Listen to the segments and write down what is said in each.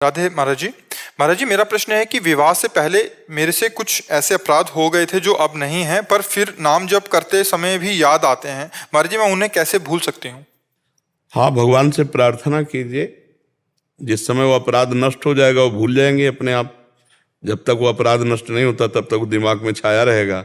राधे महाराज जी। महाराज जी, मेरा प्रश्न है कि विवाह से पहले मेरे से कुछ ऐसे अपराध हो गए थे जो अब नहीं हैं, पर फिर नाम जप करते समय भी याद आते हैं। महाराज जी, मैं उन्हें कैसे भूल सकती हूँ? हाँ, भगवान से प्रार्थना कीजिए। जिस समय वो अपराध नष्ट हो जाएगा वो भूल जाएंगे अपने आप। जब तक वो अपराध नष्ट नहीं होता तब तक वो दिमाग में छाया रहेगा।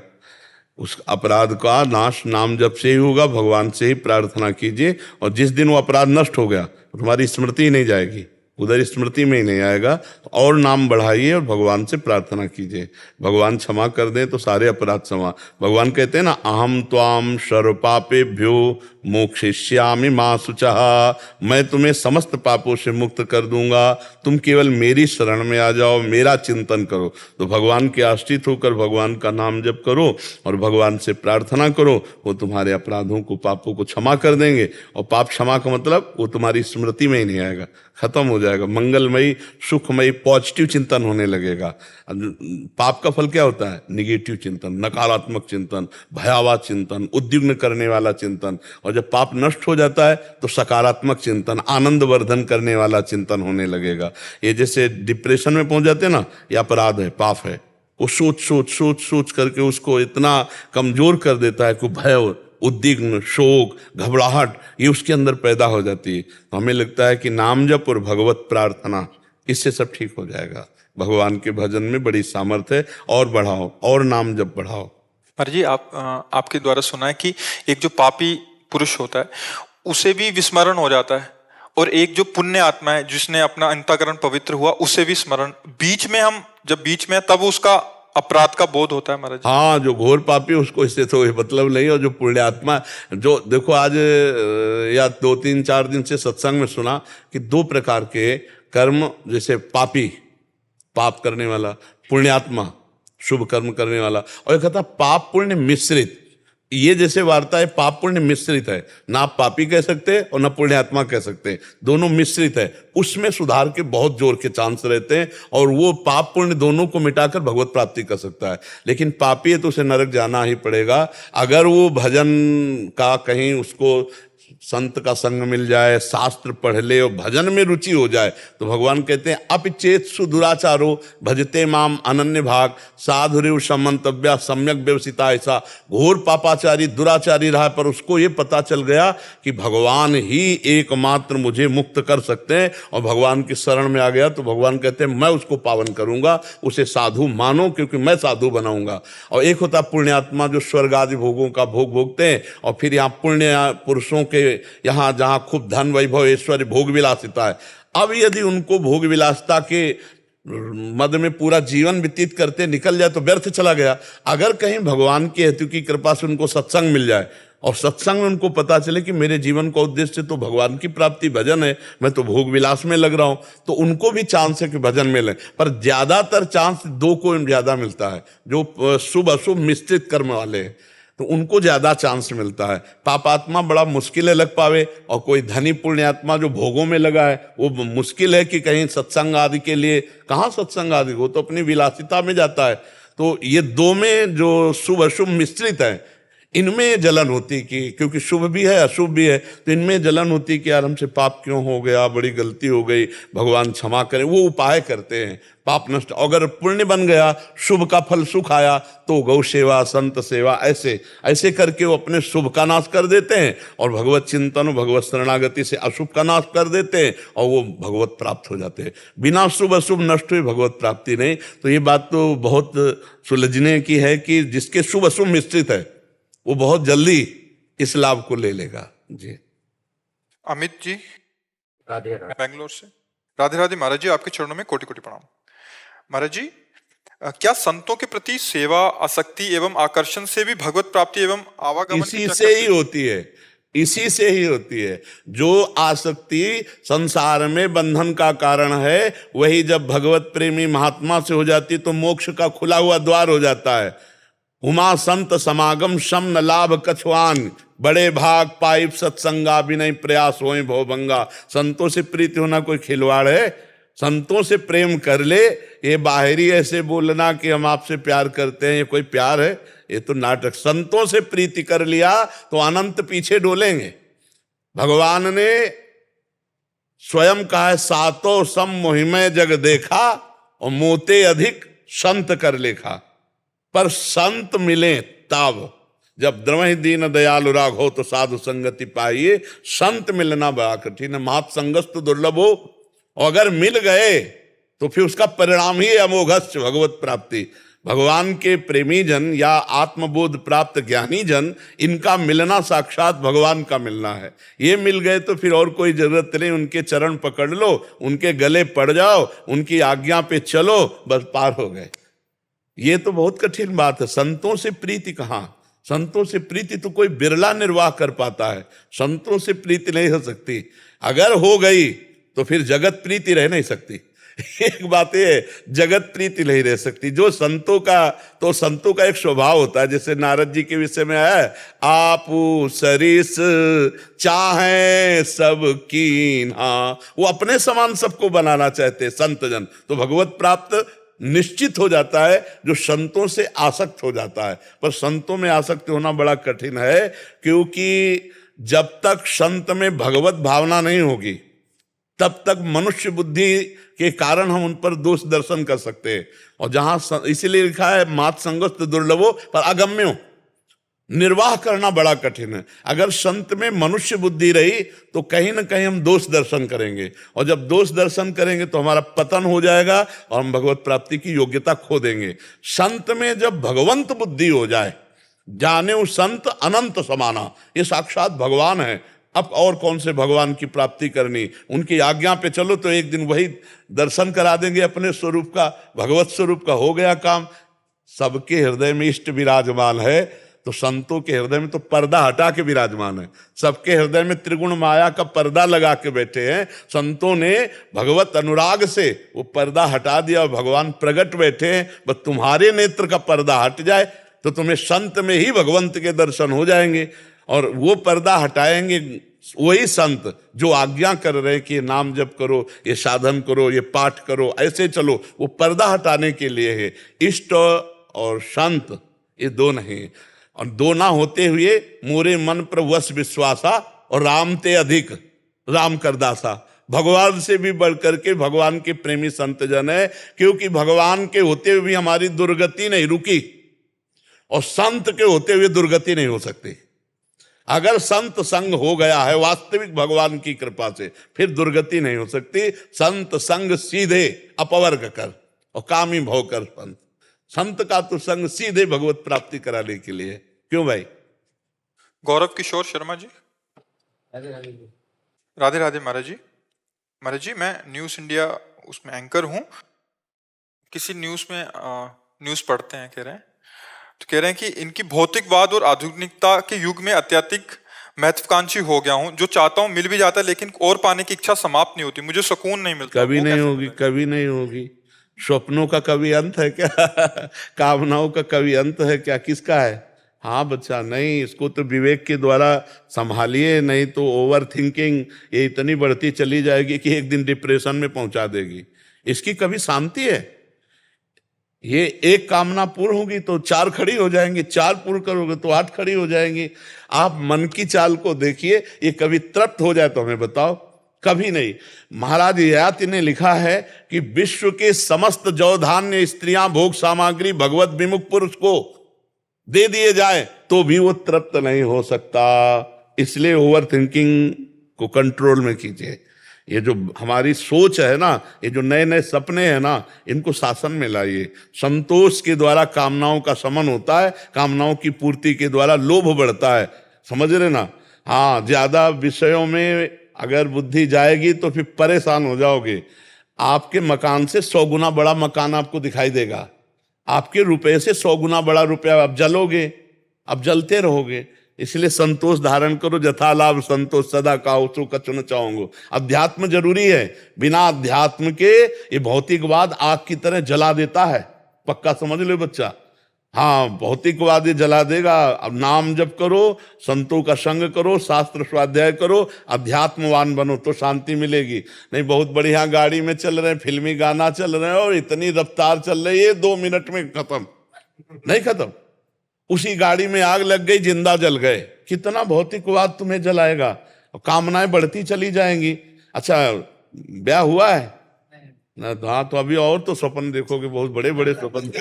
उस अपराध का नाश नाम जप से ही होगा, भगवान से ही प्रार्थना कीजिए। और जिस दिन वो अपराध नष्ट हो गया तो तुम्हारी स्मृति ही नहीं जाएगी, उधर स्मृति में ही नहीं आएगा। और नाम बढ़ाइए और भगवान से प्रार्थना कीजिए, भगवान क्षमा कर दें तो सारे अपराध क्षमा। भगवान कहते हैं ना, अहम त्वाम सर्व पापेभ्यो मोक्षयिष्यामि मा शुचः। मैं तुम्हें समस्त पापों से मुक्त कर दूंगा, तुम केवल मेरी शरण में आ जाओ, मेरा चिंतन करो। तो भगवान के आश्रित होकर भगवान का नाम जप करो और भगवान से प्रार्थना करो, वो तुम्हारे अपराधों को, पापों को क्षमा कर देंगे। और पाप क्षमा का मतलब वो तुम्हारी स्मृति में ही नहीं आएगा, खत्म हो जाएगा। मंगलमयी, सुखमयी, पॉजिटिव चिंतन होने लगेगा। पाप का फल क्या होता है? निगेटिव चिंतन, नकारात्मक चिंतन, भयावह चिंतन, उद्विग्न करने वाला चिंतन। और जब पाप नष्ट हो जाता है तो सकारात्मक चिंतन, आनंद वर्धन करने वाला चिंतन होने लगेगा। ये जैसे डिप्रेशन में पहुंच जाते हैं ना, ये अपराध है, पाप है। वो सोच सोच सोच सोच करके उसको इतना कमजोर कर देता है कि भय, उद्विग्न, शोक, घबराहट ये उसके अंदर पैदा हो जाती है। तो हमें लगता है कि नाम जप और भगवत प्रार्थना, इससे सब ठीक हो जाएगा। भगवान के भजन में बड़ी सामर्थ्य है। और बढ़ाओ, और नाम जप बढ़ाओ। महाराज जी, आपके द्वारा सुना है कि एक जो पापी पुरुष होता है उसे भी विस्मरण हो जाता है, और एक जो पुण्य आत्मा है जिसने अपना अंतःकरण पवित्र हुआ उसे भी स्मरण, बीच में हम जब बीच में तब उसका अपराध का बोध होता है। महाराज जी, हाँ, जो घोर पापी उसको इससे तो मतलब नहीं। और जो पुण्यात्मा, जो देखो आज या 2-3-4 दिन से सत्संग में सुना कि 2 प्रकार के कर्म, जैसे पापी, पाप करने वाला, पुण्यात्मा, शुभ कर्म करने वाला, और एक कहता पाप पुण्य मिश्रित। ये जैसे वार्ता है, पाप पुण्य मिश्रित है, ना आप पापी कह सकते और ना पुण्यात्मा कह सकते, दोनों मिश्रित है। उसमें सुधार के बहुत जोर के चांस रहते हैं, और वो पाप पुण्य दोनों को मिटाकर भगवत प्राप्ति कर सकता है। लेकिन पापी है तो उसे नरक जाना ही पड़ेगा। अगर वो भजन का कहीं उसको संत का संग मिल जाए, शास्त्र पढ़ ले और भजन में रुचि हो जाए, तो भगवान कहते हैं अपिचेत सुदुराचारो भजते माम अनन्य भाग साधुरेव समंतव्या सम्यक व्यवसिता। ऐसा घोर पापाचारी, दुराचारी रहा, पर उसको ये पता चल गया कि भगवान ही एकमात्र मुझे मुक्त कर सकते हैं, और भगवान की शरण में आ गया। तो भगवान कहते हैं मैं उसको पावन करूंगा, उसे साधु मानो, क्योंकि मैं साधु बनाऊंगा। और एक होता पुण्यात्मा जो स्वर्ग आदि भोगों का भोग भोगते हैं, और फिर यहाँ पुण्य पुरुषों के यहाँ जहां खूब धन वैभव ऐश्वर्य भोग विलासिता है, अब यदि उनको भोग विलासिता के मद में पूरा जीवन व्यतीत करते निकल जाए तो व्यर्थ चला गया। अगर कहीं भगवान की हेतु की कृपा से उनको सत्संग मिल जाए, और सत्संग में उनको पता चले कि मेरे जीवन का उद्देश्य तो भगवान की प्राप्ति, भजन है, मैं तो भोग विलास में लग रहा हूं, तो उनको भी चांस है कि भजन में लें। पर ज्यादातर चांस 2 को ज्यादा मिलता है, जो शुभ अशुभ मिश्रित कर्म वाले हैं, तो उनको ज्यादा चांस मिलता है। पापात्मा बड़ा मुश्किल है लग पावे, और कोई धनी पुण्यात्मा जो भोगों में लगा है वो मुश्किल है कि कहीं सत्संग आदि के लिए, कहाँ सत्संग आदि, वो तो अपनी विलासिता में जाता है। तो ये 2 में जो शुभ अशुभ मिश्रित है, इनमें जलन होती कि क्योंकि शुभ भी है अशुभ भी है, तो इनमें जलन होती कि यार हमसे पाप क्यों हो गया, बड़ी गलती हो गई, भगवान क्षमा करें। वो उपाय करते हैं पाप नष्ट। अगर पुण्य बन गया, शुभ का फल सुख आया, तो गौ सेवा, संत सेवा, ऐसे ऐसे करके वो अपने शुभ का नाश कर देते हैं, और भगवत चिंतन, भगवत शरणागति से अशुभ का नाश कर देते हैं, और वो भगवत प्राप्त हो जाते हैं। बिना शुभ अशुभ नष्ट हुए भगवत प्राप्ति नहीं। तो ये बात तो बहुत सुलझने की है कि जिसके शुभ अशुभ मिश्रित है वो बहुत जल्दी इस लाभ को ले लेगा। जी अमित जी, राधे राधे, बेंगलोर से। राधे राधे महाराज जी, आपके चरणों में कोटि कोटि प्रणाम। महाराज जी, क्या संतों के प्रति सेवा, आसक्ति एवं आकर्षण से भी भगवत प्राप्ति एवं आवागमन इसी से ही होती है, इसी से ही होती है। जो आसक्ति संसार में बंधन का कारण है, वही जब भगवत प्रेमी महात्मा से हो जाती तो मोक्ष का खुला हुआ द्वार हो जाता है। उमा संत समागम शम न लाभ कछुआन, बड़े भाग पाइप सत्संगा विनय प्रयास होए भवभंगा। संतों से प्रीति होना कोई खिलवाड़ है? संतों से प्रेम कर ले। ये बाहरी ऐसे बोलना कि हम आपसे प्यार करते हैं, ये कोई प्यार है? ये तो नाटक। संतों से प्रीति कर लिया तो अनंत पीछे डोलेंगे। भगवान ने स्वयं का है सातों सम मोहिमय जग देखा और मोते अधिक संत कर लेखा। पर संत मिले तब जब द्रवहि दीन दयालु राग हो तो साधु संगति पाइए। संत मिलना बड़ा कठिन है, महत संगस्त दुर्लभ हो, और अगर मिल गए तो फिर उसका परिणाम ही अमोघस्य भगवत प्राप्ति। भगवान के प्रेमी जन या आत्मबोध प्राप्त ज्ञानी जन, इनका मिलना साक्षात भगवान का मिलना है। ये मिल गए तो फिर और कोई जरूरत नहीं, उनके चरण पकड़ लो, उनके गले पड़ जाओ, उनकी आज्ञा पे चलो, बस पार हो गए। ये तो बहुत कठिन बात है। संतों से प्रीति कहाँ, संतों से प्रीति तो कोई बिरला निर्वाह कर पाता है, संतों से प्रीति नहीं हो सकती। अगर हो गई तो फिर जगत प्रीति रह नहीं सकती। एक बात है, जगत प्रीति नहीं रह सकती। जो संतों का, तो संतों का एक स्वभाव होता है, जैसे नारद जी के विषय में है, आपू सरिस चाहे सब कीन्हा, वो अपने समान सबको बनाना चाहते संत जन। तो भगवत प्राप्त निश्चित हो जाता है जो संतों से आसक्त हो जाता है। पर संतों में आसक्त होना बड़ा कठिन है, क्योंकि जब तक संत में भगवत भावना नहीं होगी तब तक मनुष्य बुद्धि के कारण हम उन पर दोष दर्शन कर सकते हैं। और जहां इसीलिए लिखा है मात संगस्त दुर्लभो पर अगम्यो, निर्वाह करना बड़ा कठिन है। अगर संत में मनुष्य बुद्धि रही तो कहीं ना कहीं हम दोष दर्शन करेंगे, और जब दोष दर्शन करेंगे तो हमारा पतन हो जाएगा और हम भगवत प्राप्ति की योग्यता खो देंगे। संत में जब भगवंत बुद्धि हो जाए, जाने वो संत अनंत समाना, ये साक्षात भगवान है। अब और कौन से भगवान की प्राप्ति करनी, उनकी आज्ञा पे चलो तो एक दिन वही दर्शन करा देंगे अपने स्वरूप का, भगवत स्वरूप का, हो गया काम। सबके हृदय में इष्ट विराजमान है, तो संतों के हृदय में तो पर्दा हटा के विराजमान है। सबके हृदय में त्रिगुण माया का पर्दा लगा के बैठे हैं। संतों ने भगवत अनुराग से वो पर्दा हटा दिया और भगवान प्रगट बैठे हैं। बस तुम्हारे नेत्र का पर्दा हट जाए तो तुम्हें संत में ही भगवंत के दर्शन हो जाएंगे। और वो पर्दा हटाएंगे वही संत जो आज्ञा कर रहे हैं कि ये नाम जप करो, ये साधन करो, ये पाठ करो, ऐसे चलो। वो पर्दा हटाने के लिए है। इष्ट और संत ये दो नहीं, और दो ना होते हुए मोरे मन पर वश विश्वासा और राम ते अधिक राम कर दासा। भगवान से भी बढ़कर के भगवान के प्रेमी संत जन है, क्योंकि भगवान के होते हुए भी हमारी दुर्गति नहीं रुकी, और संत के होते हुए दुर्गति नहीं हो सकती। अगर संत संग हो गया है वास्तविक भगवान की कृपा से, फिर दुर्गति नहीं हो सकती। संत संग सीधे अपवर्ग कर और कामी भव कर संत। संत का तो संग सीधे भगवत प्राप्ति कराने के लिए। क्यों भाई? गौरव किशोर शर्मा जी। राधे राधे महाराज जी। महाराज जी, मैं न्यूज़ इंडिया उसमें एंकर हूँ। किसी न्यूज़ में न्यूज़ पढ़ते हैं, कह रहे हैं तो कह रहे हैं कि इनकी भौतिकवाद और आधुनिकता के युग में अत्यधिक महत्वाकांक्षी हो गया हूँ। जो चाहता हूँ मिल भी जाता है, लेकिन और पाने की इच्छा समाप्त नहीं होती, मुझे सुकून नहीं मिलता। कभी नहीं होगी, कभी नहीं होगी। स्वप्नों का कभी अंत है क्या? कामनाओं का कभी अंत है क्या? किसका है? हाँ बच्चा, नहीं, इसको तो विवेक के द्वारा संभालिए, नहीं तो ओवर थिंकिंग ये इतनी बढ़ती चली जाएगी कि एक दिन डिप्रेशन में पहुंचा देगी। इसकी कभी शांति है? ये एक कामना पूर्ण होगी तो 4 खड़ी हो जाएंगी, 4 पूर्ण करोगे तो 8 खड़ी हो जाएंगी। आप मन की चाल को देखिए, ये कभी तृप्त हो जाए तो हमें बताओ? कभी नहीं। महाराज ययाति ने लिखा है कि विश्व के समस्त जौ धान्य स्त्रियां भोग सामग्री भगवत विमुख पुरुष को दे दिए जाए तो भी वो तृप्त नहीं हो सकता। इसलिए ओवर थिंकिंग को कंट्रोल में कीजिए। ये जो हमारी सोच है ना, ये जो नए नए सपने हैं ना, इनको शासन में लाइए। संतोष के द्वारा कामनाओं का शमन होता है, कामनाओं की पूर्ति के द्वारा लोभ बढ़ता है। समझ रहे ना? हाँ, ज्यादा विषयों में अगर बुद्धि जाएगी तो फिर परेशान हो जाओगे। आपके मकान से 100 गुना बड़ा मकान आपको दिखाई देगा, आपके रुपए से 100 गुना बड़ा रुपया। आप जलोगे, आप जलते रहोगे। इसलिए संतोष धारण करो। जथा लाभ संतोष सदा काहू सो कछु न चाहूंगो। अध्यात्म जरूरी है। बिना अध्यात्म के ये भौतिकवाद आग की तरह जला देता है। पक्का समझ लो बच्चा। हाँ, भौतिकवाद ये जला देगा। अब नाम जप करो, संतों का संग करो, शास्त्र स्वाध्याय करो, अध्यात्मवान बनो तो शांति मिलेगी। नहीं बहुत बढ़िया गाड़ी में चल रहे हैं, फिल्मी गाना चल रहे हैं और इतनी रफ्तार चल रही है, 2 मिनट में खत्म। नहीं खत्म, उसी गाड़ी में आग लग गई, जिंदा जल गए। कितना भौतिकवाद तुम्हें जलाएगा, कामनाएं बढ़ती चली जाएंगी। अच्छा, ब्याह हुआ है ना? तो हाँ, तो अभी और तो स्वप्न देखोगे, बहुत बड़े बड़े स्वप्न।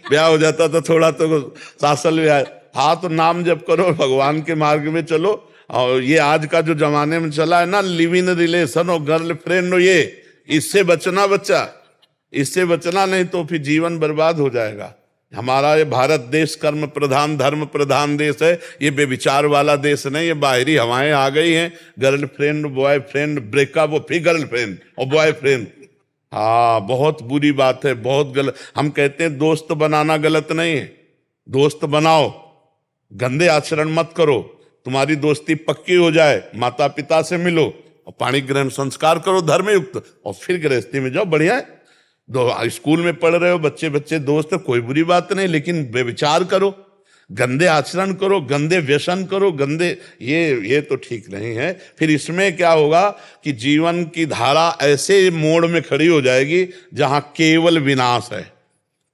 ब्याह हो जाता तो थोड़ा तो शासन में आए। हाँ, तो नाम जप करो, भगवान के मार्ग में चलो। और ये आज का जो जमाने में चला है ना, लिव इन रिलेशन और गर्लफ्रेंड, ये इससे बचना बच्चा, इससे बचना, नहीं तो फिर जीवन बर्बाद हो जाएगा। हमारा ये भारत देश कर्म प्रधान धर्म प्रधान देश है, ये बेविचार वाला देश नहीं। ये बाहरी हवाएं आ गई हैं, गर्लफ्रेंड बॉयफ्रेंड, ब्रेकअप और फिर गर्लफ्रेंड और बॉयफ्रेंड। हाँ, बहुत बुरी बात है, बहुत गलत। हम कहते हैं दोस्त बनाना गलत नहीं है, दोस्त बनाओ, गंदे आचरण मत करो। तुम्हारी दोस्ती पक्की हो जाए, माता पिता से मिलो और पाणी ग्रहण संस्कार करो धर्मयुक्त, और फिर गृहस्थी में जाओ, बढ़िया है। स्कूल में पढ़ रहे हो, बच्चे बच्चे दोस्त, कोई बुरी बात नहीं, लेकिन बेविचार करो, गंदे आचरण करो, गंदे व्यसन करो, गंदे ये तो ठीक नहीं है। फिर इसमें क्या होगा कि जीवन की धारा ऐसे मोड़ में खड़ी हो जाएगी जहां केवल विनाश है,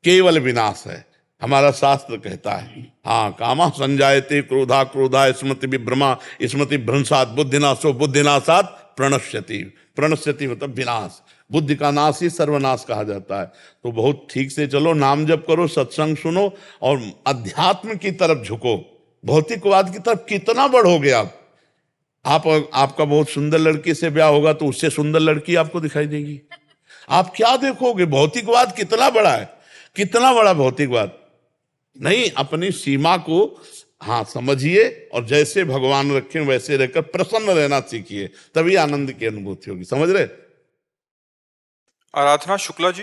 केवल विनाश है। हमारा शास्त्र कहता है, हाँ, कामा संजायते क्रोधा क्रोधा स्मृति विभ्रमा स्मृति भ्रंशात बुद्धिनाशो बुद्धिनाशात प्रणश्यति। प्रणश्यति मतलब विनाश, बुद्धि का नाश ही सर्वनाश कहा जाता है। तो बहुत ठीक से चलो, नाम जप करो, सत्संग सुनो और अध्यात्म की तरफ झुको। भौतिकवाद की तरफ कितना बढ़ोगे आप आपका बहुत सुंदर लड़की से ब्याह होगा तो उससे सुंदर लड़की आपको दिखाई देगी। आप क्या देखोगे? भौतिकवाद कितना बड़ा है, कितना बड़ा भौतिकवाद। नहीं, अपनी सीमा को हाँ समझिए और जैसे भगवान रखें वैसे रहकर प्रसन्न रहना सीखिए, तभी आनंद की अनुभूति होगी। समझ रहे? आराधना शुक्ला जी,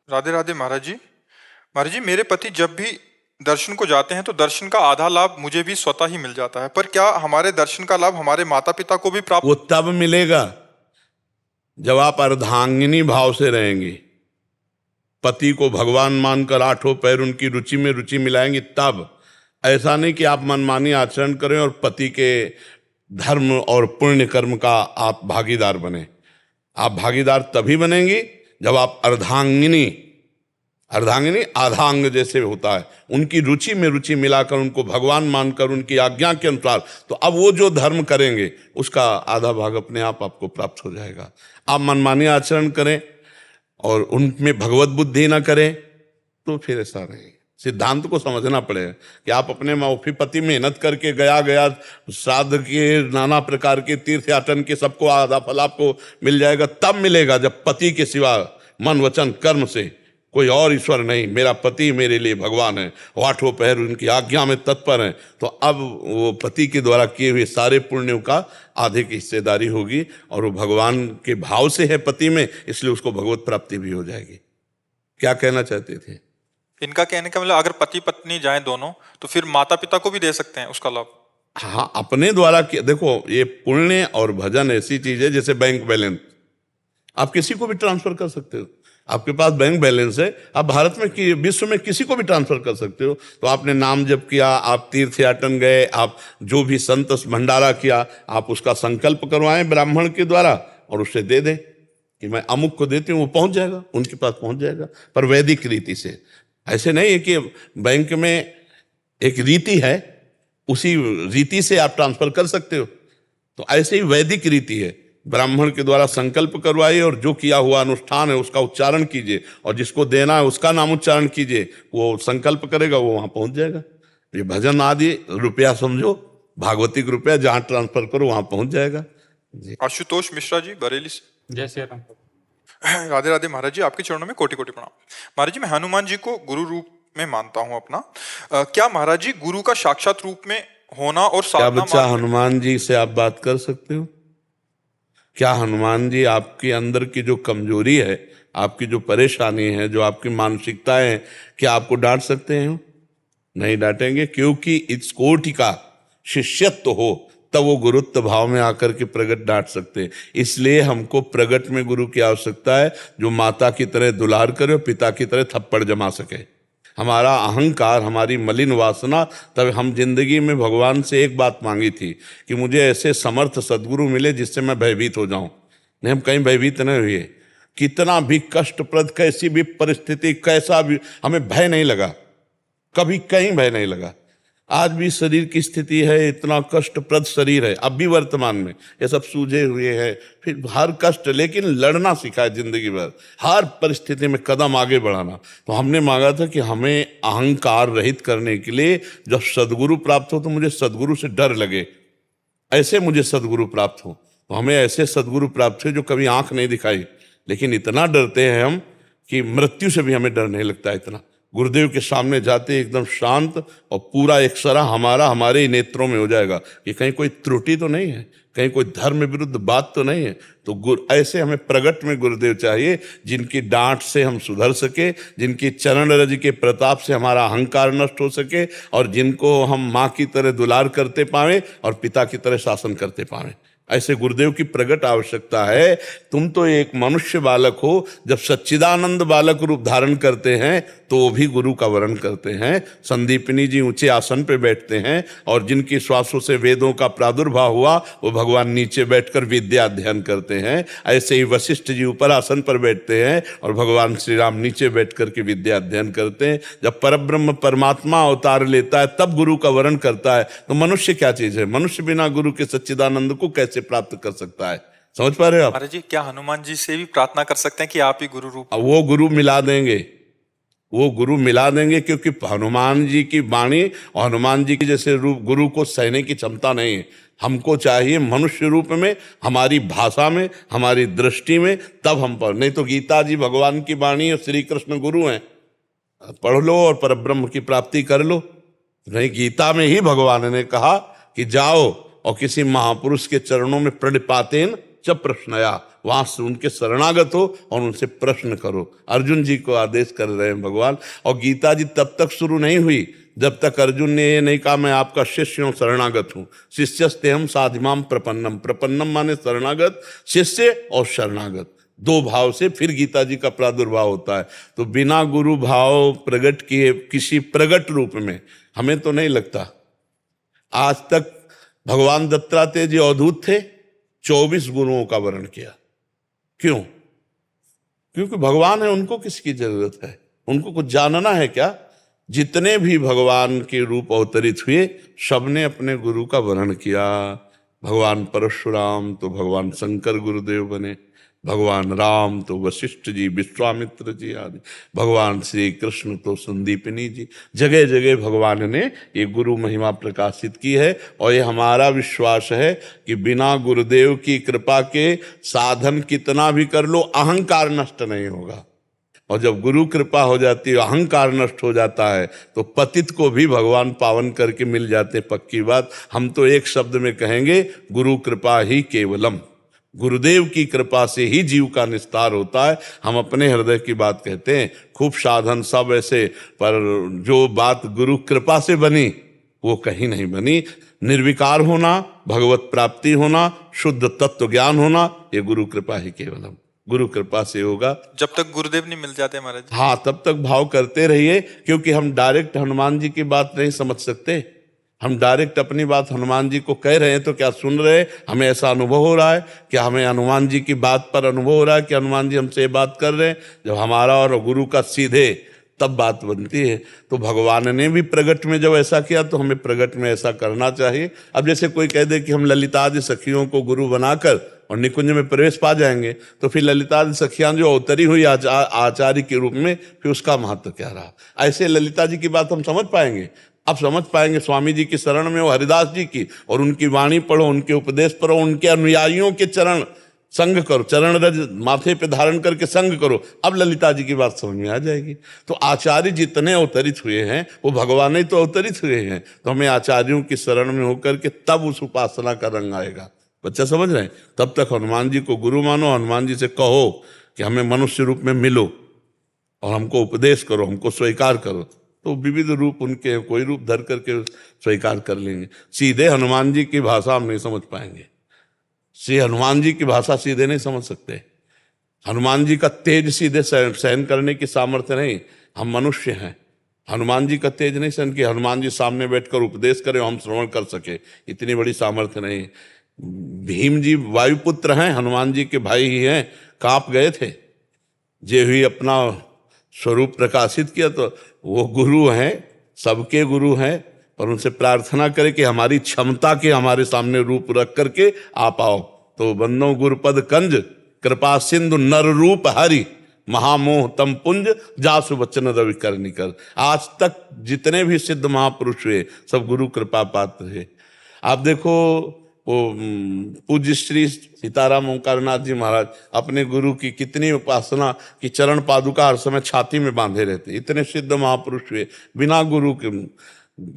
राधे राधे महाराज जी। महाराज जी, मेरे पति जब भी दर्शन को जाते हैं तो दर्शन का आधा लाभ मुझे भी स्वतः ही मिल जाता है, पर क्या हमारे दर्शन का लाभ हमारे माता पिता को भी प्राप्त? वो तब मिलेगा जब आप अर्धांगिनी भाव से रहेंगे, पति को भगवान मानकर आठों पैर उनकी रुचि में रुचि मिलाएंगे तब। ऐसा नहीं कि आप मनमानी आचरण करें और पति के धर्म और पुण्य कर्म का आप भागीदार बने। आप भागीदार तभी बनेंगे जब आप अर्धांगिनी आधांग जैसे होता है, उनकी रुचि में रुचि मिलाकर उनको भगवान मानकर उनकी आज्ञा के अनुसार, तो अब वो जो धर्म करेंगे उसका आधा भाग अपने आप आपको प्राप्त हो जाएगा। आप मनमानी आचरण करें और उनमें भगवत बुद्धि ना करें तो फिर ऐसा नहीं। सिद्धांत को समझना पड़ेगा कि आप अपने मौफी पति मेहनत करके गया श्राद्ध के नाना प्रकार के तीर्थ याटन के सबको आधा फल आपको मिल जाएगा, तब मिलेगा जब पति के सिवा मन वचन कर्म से कोई और ईश्वर नहीं, मेरा पति मेरे लिए भगवान है, आठों पहर उनकी आज्ञा में तत्पर हैं, तो अब वो पति के द्वारा किए हुए सारे पुण्यों का आधे की हिस्सेदारी होगी और वो भगवान के भाव से है पति में, इसलिए उसको भगवत प्राप्ति भी हो जाएगी। क्या कहना चाहते थे? इनका कहने का मतलब अगर पति पत्नी जाएं दोनों तो फिर माता पिता को भी दे सकते हैं उसका लाभ? हाँ, अपने द्वारा देखो, ये पुण्य और भजन ऐसी चीज है जैसे बैंक बैलेंस, आप किसी को भी ट्रांसफर कर सकते हो। आपके पास बैंक बैलेंस है, आप भारत में विश्व में किसी को भी ट्रांसफर कर सकते हो। तो आपने नाम जप किया, आप तीर्थ याटन गए, आप जो भी संत भंडारा किया, आप उसका संकल्प करवाएं ब्राह्मण के द्वारा और उससे दे दें कि मैं अमुक को देती हूँ, वो पहुंच जाएगा, उनके पास पहुंच जाएगा, पर वैदिक रीति से। ऐसे नहीं है कि बैंक में एक रीति है, उसी रीति से आप ट्रांसफर कर सकते हो। तो ऐसे ही वैदिक रीति है, ब्राह्मण के द्वारा संकल्प करवाइए और जो किया हुआ अनुष्ठान है उसका उच्चारण कीजिए और जिसको देना है उसका नाम उच्चारण कीजिए, वो संकल्प करेगा, वो वहां पहुंच जाएगा। ये भजन आदि रुपया समझो, भागवतिक रुपया जहां ट्रांसफर करो वहां पहुंच जाएगा। आशुतोष मिश्रा जी, बरेली से। जय श्री राम। राधे राधे महाराज जी, आपके चरणों में कोटि कोटि प्रणाम। महाराज जी, मैं हनुमान जी को गुरु रूप में मानता हूँ अपना। क्या महाराज जी गुरु का साक्षात रूप में होना और क्या बच्चा हनुमान जी से आप बात कर सकते हो? क्या हनुमान जी आपके अंदर की जो कमजोरी है, आपकी जो परेशानी है, जो आपकी मानसिकताएं हैं, क्या आपको डांट सकते हैं? नहीं डांटेंगे, क्योंकि इस कोटि का शिष्यत्व हो तब वो गुरुत्व भाव में आकर के प्रगट डांट सकते हैं। इसलिए हमको प्रगट में गुरु की आवश्यकता है जो माता की तरह दुलार करे और पिता की तरह थप्पड़ जमा सके। हमारा अहंकार, हमारी मलिन वासना, तब हम जिंदगी में भगवान से एक बात मांगी थी कि मुझे ऐसे समर्थ सदगुरु मिले जिससे मैं भयभीत हो जाऊं। नहीं, हम कहीं भयभीत नहीं हुए। कितना भी कष्टप्रद, कैसी भी परिस्थिति, कैसा भी, हमें भय नहीं लगा, कभी कहीं भय नहीं लगा। आज भी शरीर की स्थिति है, इतना कष्टप्रद शरीर है अब भी वर्तमान में, ये सब सूझे हुए हैं, फिर हर कष्ट, लेकिन लड़ना सीखा है जिंदगी भर, हर परिस्थिति में कदम आगे बढ़ाना। तो हमने मांगा था कि हमें अहंकार रहित करने के लिए जब सदगुरु प्राप्त हो तो मुझे सदगुरु से डर लगे, ऐसे मुझे सदगुरु प्राप्त हो। तो हमें ऐसे सदगुरु प्राप्त हुए जो कभी आंख नहीं दिखाई, लेकिन इतना डरते हैं हम कि मृत्यु से भी हमें डर नहीं लगता। इतना गुरुदेव के सामने जाते एकदम शांत और पूरा एक सरा हमारा हमारे ही नेत्रों में हो जाएगा कि कहीं कोई त्रुटि तो नहीं है, कहीं कोई धर्म विरुद्ध बात तो नहीं है। तो ऐसे हमें प्रगट में गुरुदेव चाहिए जिनकी डांट से हम सुधर सके, जिनकी चरण रज के प्रताप से हमारा अहंकार नष्ट हो सके, और जिनको हम माँ की तरह दुलार करते पाएं और पिता की तरह शासन करते पाएं। ऐसे गुरुदेव की प्रगट आवश्यकता है। तुम तो एक मनुष्य बालक हो, जब सच्चिदानंद बालक रूप धारण करते हैं तो वो भी गुरु का वर्ण करते हैं। संदीपनी जी ऊंचे आसन पे बैठते हैं और जिनकी श्वासों से वेदों का प्रादुर्भाव हुआ वो भगवान नीचे बैठकर विद्या अध्ययन करते हैं। ऐसे ही वशिष्ठ जी ऊपर आसन पर बैठते हैं और भगवान श्री राम नीचे बैठ करके विद्या अध्ययन करते हैं। जब परब्रह्म परमात्मा अवतार लेता है तब गुरु का वर्ण करता है। तो मनुष्य क्या चीज है? मनुष्य बिना गुरु के सच्चिदानंद को कैसे प्राप्त कर सकता है? समझ पा रहे हो आप? महाराज जी, क्या हनुमान जी से भी प्रार्थना कर सकते हैं कि आप ही गुरु रूप? वो गुरु मिला देंगे, वो गुरु मिला देंगे, क्योंकि हनुमान जी की वाणी और हनुमान जी की जैसे रूप गुरु को सहने की क्षमता नहीं है। हमको चाहिए मनुष्य रूप में, हमारी भाषा में, हमारी दृष्टि में, तब हम पढ़। नहीं तो गीता जी भगवान की वाणी और श्री कृष्ण गुरु हैं, पढ़ लो और परब्रह्म की प्राप्ति कर लो। नहीं, गीता में ही भगवान ने कहा कि जाओ और किसी महापुरुष के चरणों में प्रणिपातेन च प्रश्नया, वहां से उनके शरणागत हो और उनसे प्रश्न करो। अर्जुन जी को आदेश कर रहे हैं भगवान। और गीता जी तब तक शुरू नहीं हुई जब तक अर्जुन ने ये नहीं कहा मैं आपका शिष्य हूं, शरणागत हूं। शिष्यस्ते हम साधिमाम प्रपन्नम, प्रपन्नम माने शरणागत, शिष्य और शरणागत दो भाव से फिर गीता जी का प्रादुर्भाव होता है। तो बिना गुरु भाव प्रगट किए किसी प्रगट रूप में हमें तो नहीं लगता। आज तक भगवान दत्तात्रेय जी अवधूत थे, 24 गुरुओं का वर्ण किया। क्यों? क्योंकि भगवान है, उनको किसकी जरूरत है? उनको कुछ जानना है क्या? जितने भी भगवान के रूप अवतरित हुए सबने अपने गुरु का वर्ण किया। भगवान परशुराम तो भगवान शंकर गुरुदेव बने, भगवान राम तो वशिष्ठ जी, विश्वामित्र जी आदि, भगवान श्री कृष्ण तो संदीपनी जी। जगह जगह भगवान ने ये गुरु महिमा प्रकाशित की है। और ये हमारा विश्वास है कि बिना गुरुदेव की कृपा के साधन कितना भी कर लो, अहंकार नष्ट नहीं होगा। और जब गुरु कृपा हो जाती है, अहंकार नष्ट हो जाता है, तो पतित को भी भगवान पावन करके मिल जाते। पक्की बात। हम तो एक शब्द में कहेंगे, गुरु कृपा ही केवलम। गुरुदेव की कृपा से ही जीव का निस्तार होता है। हम अपने हृदय की बात कहते हैं, खूब साधन सब ऐसे, पर जो बात गुरु कृपा से बनी वो कहीं नहीं बनी। निर्विकार होना, भगवत प्राप्ति होना, शुद्ध तत्व ज्ञान होना, ये गुरु कृपा ही केवलम, गुरु कृपा से होगा। जब तक गुरुदेव नहीं मिल जाते महाराज। हाँ, तब तक भाव करते रहिए, क्योंकि हम डायरेक्ट हनुमान जी की बात नहीं समझ सकते। हम डायरेक्ट अपनी बात हनुमान जी को कह रहे हैं तो क्या सुन रहे? हमें ऐसा अनुभव हो रहा है? क्या हमें हनुमान जी की बात पर अनुभव हो रहा है कि हनुमान जी हमसे बात कर रहे हैं? जब हमारा और गुरु का सीधे, तब बात बनती है। तो भगवान ने भी प्रगट में जब ऐसा किया तो हमें प्रगट में ऐसा करना चाहिए। अब जैसे कोई कह दे कि हम ललितादि सखियों को गुरु बनाकर और निकुंज में प्रवेश पा जाएंगे, तो फिर ललितादि सखियां जो अवतरी हुई आचार्य के रूप में, फिर उसका महत्व क्या रहा? ऐसे ललिता जी की बात हम समझ पाएंगे? अब समझ पाएंगे स्वामी जी की शरण में हो, हरिदास जी की, और उनकी वाणी पढ़ो, उनके उपदेश पढ़ो, उनके अनुयायियों के चरण संग करो, चरण रज माथे पे धारण करके संग करो। अब ललिता जी की बात समझ में आ जाएगी। तो आचार्य जितने अवतरित हुए हैं वो भगवान ही तो अवतरित हुए हैं। तो हमें आचार्यों की शरण में होकर के तब उस उपासना का रंग आएगा। बच्चा समझ रहे हैं? तब तक हनुमान जी को गुरु मानो, हनुमान जी से कहो कि हमें मनुष्य रूप में मिलो और हमको उपदेश करो, हमको स्वीकार करो। तो विविध रूप उनके, कोई रूप धर करके स्वीकार कर लेंगे। सीधे हनुमान जी की भाषा हम नहीं समझ पाएंगे। श्री हनुमान जी की भाषा सीधे नहीं समझ सकते। हनुमान जी का तेज सीधे सहन करने की सामर्थ्य नहीं। हम मनुष्य हैं, हनुमान जी का तेज नहीं सहन किया। हनुमान जी सामने बैठकर उपदेश करें, हम श्रवण कर सके, इतनी बड़ी सामर्थ्य नहीं। भीम जी वायुपुत्र हैं, हनुमान जी के भाई ही हैं, कांप गए थे। जे हुई अपना स्वरूप प्रकाशित किया, तो वो गुरु हैं, सबके गुरु हैं। और उनसे प्रार्थना करें कि हमारी क्षमता के हमारे सामने रूप रख करके आप आओ। तो बंदो गुरुपद कंज कृपा सिंधु नर रूप हरि महामोह तम पुंज जासु वचन रवि कर निकर। आज तक जितने भी सिद्ध महापुरुष हुए सब गुरु कृपा पात्र है। आप देखो वो पूज्य श्री सीताराम ओंकारनाथ जी महाराज अपने गुरु की कितनी उपासना की चरण पादुका हर समय छाती में बांधे रहते, इतने सिद्ध महापुरुष हुए बिना गुरु के।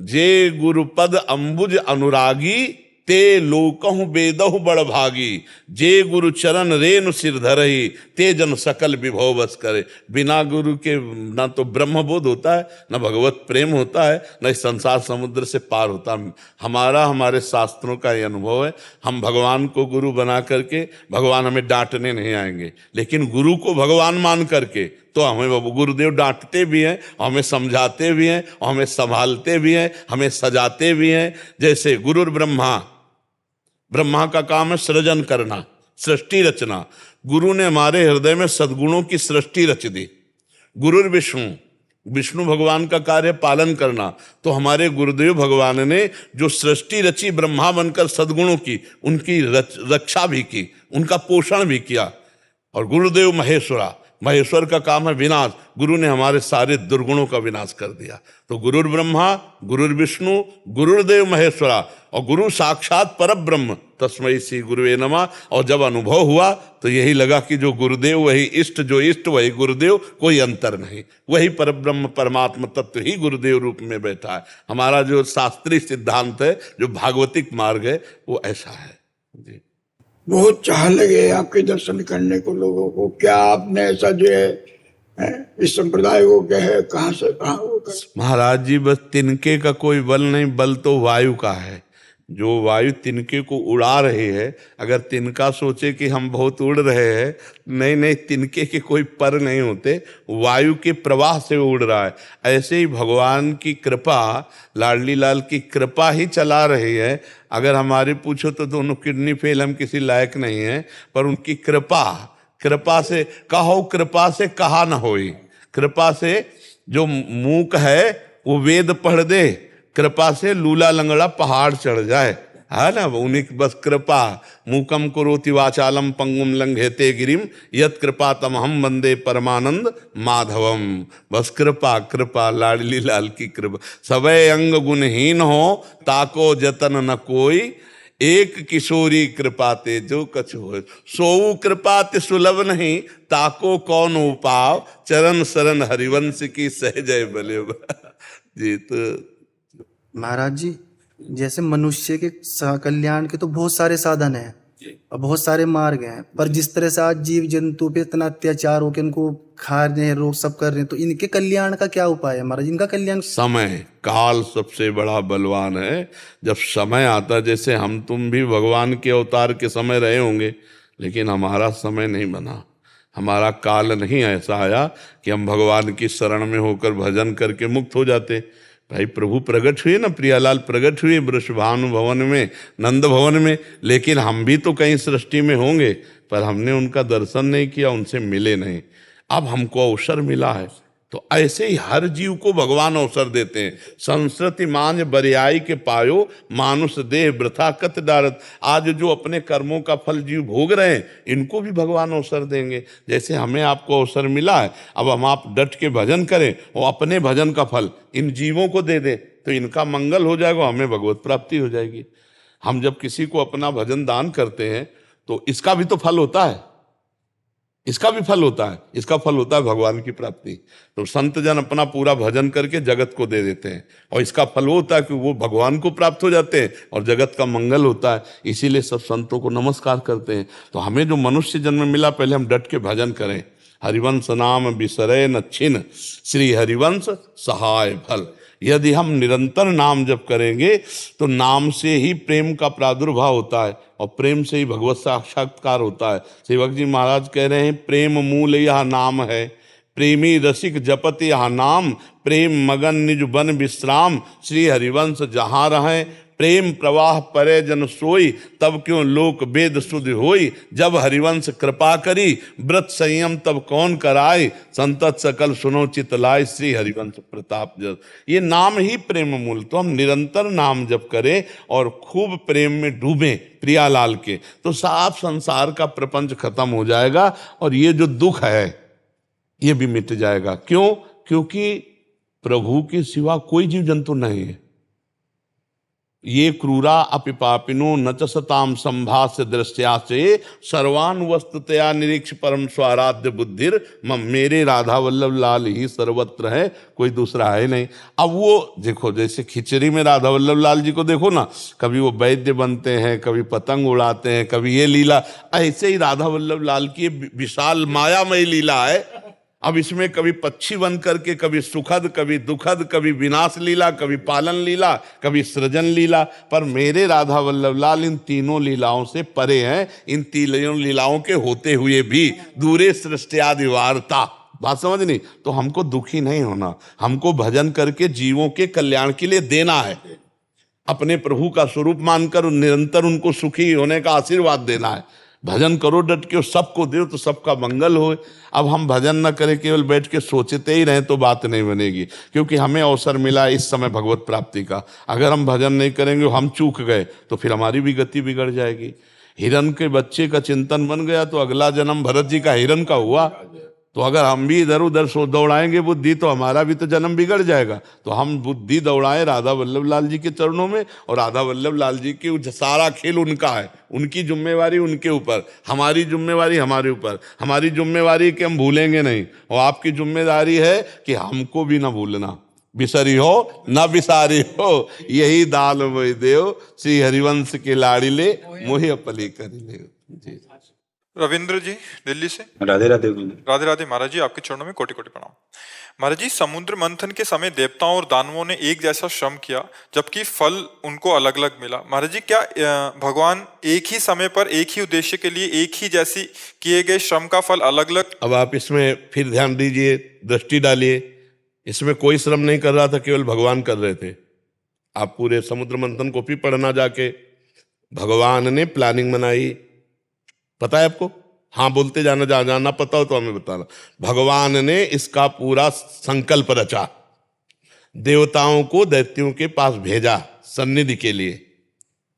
जे गुरुपद अंबुज अनुरागी ते लोकहु बेदहु बड़ भागी। जे गुरु चरण रेणु सिर धरहि ते जन सकल विभव बस करे। बिना गुरु के ना तो ब्रह्म बोध होता है, ना भगवत प्रेम होता है, ना इस संसार समुद्र से पार होता है। हमारे शास्त्रों का ये अनुभव है। हम भगवान को गुरु बना करके, भगवान हमें डांटने नहीं आएंगे, लेकिन गुरु को भगवान मान करके तो हमें गुरुदेव डांटते भी हैं, हमें समझाते भी हैं, हमें संभालते भी हैं, हमें सजाते भी हैं। जैसे गुरुर ब्रह्मा, ब्रह्मा का काम है सृजन करना, सृष्टि रचना। गुरु ने हमारे हृदय में सद्गुणों की सृष्टि रच दी। गुरुर विष्णु, विष्णु भगवान का कार्य पालन करना। तो हमारे गुरुदेव भगवान ने जो सृष्टि रची ब्रह्मा बनकर सद्गुणों की, उनकी रक्षा भी की, उनका पोषण भी किया। और गुरुदेव महेश्वरा, महेश्वर का काम है विनाश। गुरु ने हमारे सारे दुर्गुणों का विनाश कर दिया। तो गुरुर ब्रह्मा, गुरुर विष्णु, गुरुदेव महेश्वरा, और गुरु साक्षात पर ब्रह्म तस्मै श्री गुरुवे नमः। और जब अनुभव हुआ तो यही लगा कि जो गुरुदेव वही इष्ट, जो इष्ट वही गुरुदेव, कोई अंतर नहीं। वही परब्रह्म परमात्मा तत्व ही गुरुदेव रूप में बैठा है। हमारा जो शास्त्रीय सिद्धांत है, जो भागवतिक मार्ग है, वो ऐसा है जी। बहुत चाह लगे आपके दर्शन करने को लोगों को। क्या आपने ऐसा जो है इस संप्रदाय को क्या है, कहाँ से कहाँ महाराज जी, बस तिनके का कोई बल नहीं, बल तो वायु का है। जो वायु तिनके को उड़ा रही है, अगर तिनका सोचे कि हम बहुत उड़ रहे हैं, नहीं नहीं, तिनके के कोई पर नहीं होते, वायु के प्रवाह से उड़ रहा है। ऐसे ही भगवान की कृपा, लाडली लाल की कृपा ही चला रही है। अगर हमारे पूछो तो दोनों किडनी फेल, हम किसी लायक नहीं हैं, पर उनकी कृपा, कृपा से कहो, कृपा से कहा न होई। कृपा से जो मूक है वो वेद पढ़ दे, कृपा से लूला लंगड़ा पहाड़ चढ़ जाए, है ना। उन्हीं की बस कृपा। मूकम करोति वाचालम पंगुम लंघेते गिरिम यत कृपा तम हम वंदे परमानंद माधवम। बस कृपा, कृपा, लाडली लाल की कृपा। सबे अंग गुणहीन हो ताको जतन न कोई, एक किशोरी कृपाते जो कछ हो। सोऊ कृपाते सुलभ नहीं ताको कौन उपाव, चरण शरण हरिवंश की सहजय बले जी। तो महाराज जी, जैसे मनुष्य के कल्याण के तो बहुत सारे साधन हैं और बहुत सारे मार्ग हैं, पर जिस तरह से आज जीव जंतु पे इतना अत्याचार होकर इनको खा रहे हैं, रोग सब कर रहे हैं, तो इनके कल्याण का क्या उपाय है महाराज? इनका कल्याण समय, काल सबसे बड़ा बलवान है। जब समय आता, जैसे हम तुम भी भगवान के अवतार के समय रहे होंगे, लेकिन हमारा समय नहीं बना, हमारा काल नहीं ऐसा आया कि हम भगवान की शरण में होकर भजन करके मुक्त हो जाते। भाई प्रभु प्रकट हुए ना, प्रियालाल प्रकट हुए वृषभानु भवन में, नंद भवन में, लेकिन हम भी तो कहीं सृष्टि में होंगे, पर हमने उनका दर्शन नहीं किया, उनसे मिले नहीं। अब हमको अवसर मिला है, तो ऐसे ही हर जीव को भगवान अवसर देते हैं। संस्कृति मांझ बरियाई के पायो, मानुष देह वृथा कत डारत। आज जो अपने कर्मों का फल जीव भोग रहे हैं, इनको भी भगवान अवसर देंगे। जैसे हमें आपको अवसर मिला है, अब हम आप डट के भजन करें और अपने भजन का फल इन जीवों को दे दें, तो इनका मंगल हो जाएगा, हमें भगवत प्राप्ति हो जाएगी। हम जब किसी को अपना भजन दान करते हैं, तो इसका भी तो फल होता है, इसका भी फल होता है, इसका फल होता है भगवान की प्राप्ति। तो संत जन अपना पूरा भजन करके जगत को दे देते हैं, और इसका फल होता है कि वो भगवान को प्राप्त हो जाते हैं और जगत का मंगल होता है। इसीलिए सब संतों को नमस्कार करते हैं। तो हमें जो मनुष्य जन्म मिला, पहले हम डट के भजन करें। हरिवंश नाम बिसरे न छिन, श्री हरिवंश सहाय फल। यदि हम निरंतर नाम जप करेंगे, तो नाम से ही प्रेम का प्रादुर्भाव होता है, और प्रेम से ही भगवत साक्षात्कार होता है। सेवक जी महाराज कह रहे हैं, प्रेम मूल यह नाम है, प्रेमी रसिक जपत यह नाम, प्रेम मगन निज बन विश्राम, श्री हरिवंश जहाँ रहें प्रेम प्रवाह परे जन सोई, तब क्यों लोक वेद सुध होई। जब हरिवंश कृपा करी, व्रत संयम तब कौन कराए। संतत सकल सुनो चित लाय, श्री हरिवंश प्रताप जस। ये नाम ही प्रेम मूल। तो हम निरंतर नाम जप करें और खूब प्रेम में डूबें प्रियालाल के, तो साफ संसार का प्रपंच खत्म हो जाएगा और ये जो दुख है ये भी मिट जाएगा। क्यों? क्योंकि प्रभु के सिवा कोई जीव जंतु नहीं है। ये क्रूरा अपि पापिनो न च सताम संभास्य दृश्या से, सर्वान वस्तुतया निरीक्ष परम स्वाराध्य बुद्धिर मम। मेरे राधा वल्लभ लाल ही सर्वत्र है, कोई दूसरा है नहीं। अब वो देखो, जैसे खिचड़ी में राधा वल्लभ लाल जी को देखो ना, कभी वो वैद्य बनते हैं, कभी पतंग उड़ाते हैं, कभी ये लीला। ऐसे ही राधा वल्लभ लाल की विशाल मायामयी लीला है। अब इसमें कभी पक्षी बन करके, कभी सुखद, कभी दुखद, कभी विनाश लीला, कभी पालन लीला, कभी सृजन लीला। पर मेरे राधा वल्लभ लाल इन तीनों लीलाओं से परे हैं। इन तीनों लीलाओं के होते हुए भी दूरे सृष्टियादि वार्ता। बात समझ नहीं? तो हमको दुखी नहीं होना, हमको भजन करके जीवों के कल्याण के लिए देना है। अपने प्रभु का स्वरूप मानकर निरंतर उनको सुखी होने का आशीर्वाद देना है। भजन करो डट के, सबको दो तो सबका मंगल हो। अब हम भजन न करें, केवल बैठ के सोचते ही रहें तो बात नहीं बनेगी। क्योंकि हमें अवसर मिला इस समय भगवत प्राप्ति का, अगर हम भजन नहीं करेंगे, हम चूक गए तो फिर हमारी भी गति बिगड़ जाएगी। हिरन के बच्चे का चिंतन बन गया तो अगला जन्म भरत जी का हिरन का हुआ। तो अगर हम भी इधर उधर दौड़ाएंगे बुद्धि, तो हमारा भी तो जन्म बिगड़ जाएगा। तो हम बुद्धि दौड़ाएं राधा वल्लभ लाल जी के चरणों में, और राधा वल्लभ लाल जी की सारा खेल उनका है, उनकी जिम्मेवारी उनके ऊपर, हमारी जिम्मेवारी हमारे ऊपर। हमारी जिम्मेवारी कि हम भूलेंगे नहीं, और आपकी जिम्मेदारी है कि हमको भी ना भूलना। बिसरी हो ना बिसारी हो, यही दाल मोहि देव, श्री हरिवंश के लाड़िले मोहि अपली करी ले। जी रविंद्र जी दिल्ली से। राधे राधे। राधे राधे महाराज जी, आपके चरणों में कोटि कोटि प्रणाम। महाराज जी, समुद्र मंथन के समय देवताओं और दानवों ने एक जैसा श्रम किया, जबकि फल उनको अलग अलग मिला। महाराज जी, क्या भगवान एक ही समय पर एक ही उद्देश्य के लिए एक ही जैसी किए गए श्रम का फल अलग अलग? अब आप इसमें फिर ध्यान दीजिए, दृष्टि डालिए। इसमें कोई श्रम नहीं कर रहा था, केवल भगवान कर रहे थे। आप पूरे समुद्र मंथन को भी पढ़ना जाके, भगवान ने प्लानिंग बनाई। पता है आपको? हाँ बोलते जाना, जाना पता हो तो हमें बताना। भगवान ने इसका पूरा संकल्प रचा, देवताओं को दैत्यों के पास भेजा सन्निधि के लिए।